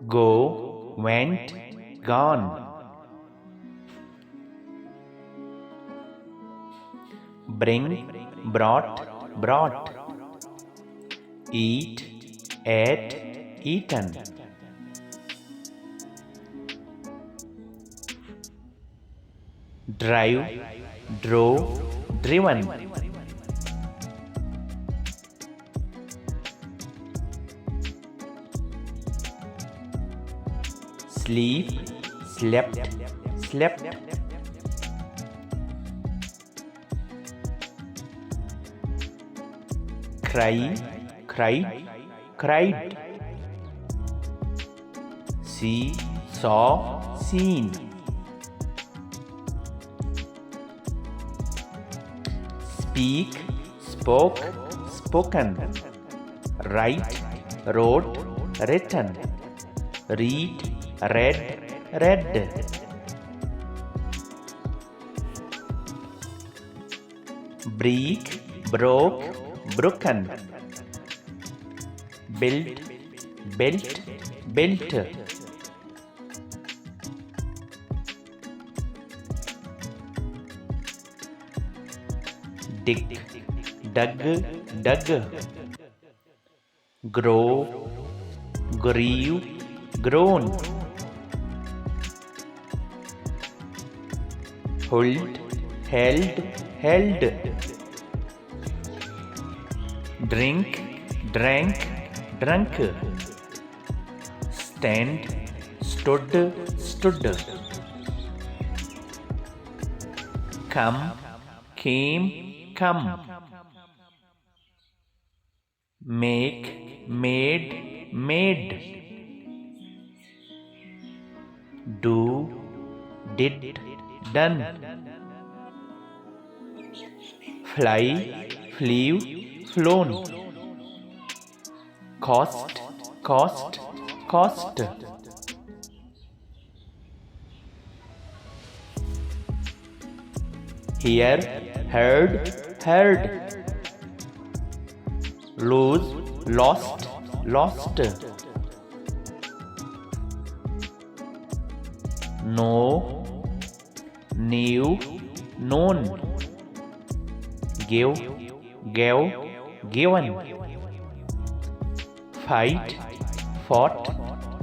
go, went, gone. Bring, brought, brought. Eat, ate, eaten. Drive, drove, driven. Sleep, slept, slept. Cry, cried, cried. See, saw, seen. Speak, spoke, spoken. Write, wrote, written. Read, read, read. Break, broke, broken. Build, built, built. Dig, dug, dug. Grow, grew, grown. Hold, held, held. Drink, drank, drunk. Stand, stood, stood. Come, came, come. Make, made, made. Do, did, done. Fly, flew, flown. Cost, cost, cost. Hear, heard, heard. Lose, lost, lost. Know, knew, known. Give, gave, given. Fight, fought,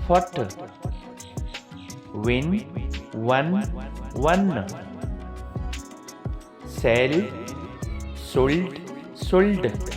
fought. Win, won, won. Sell, sold, sold.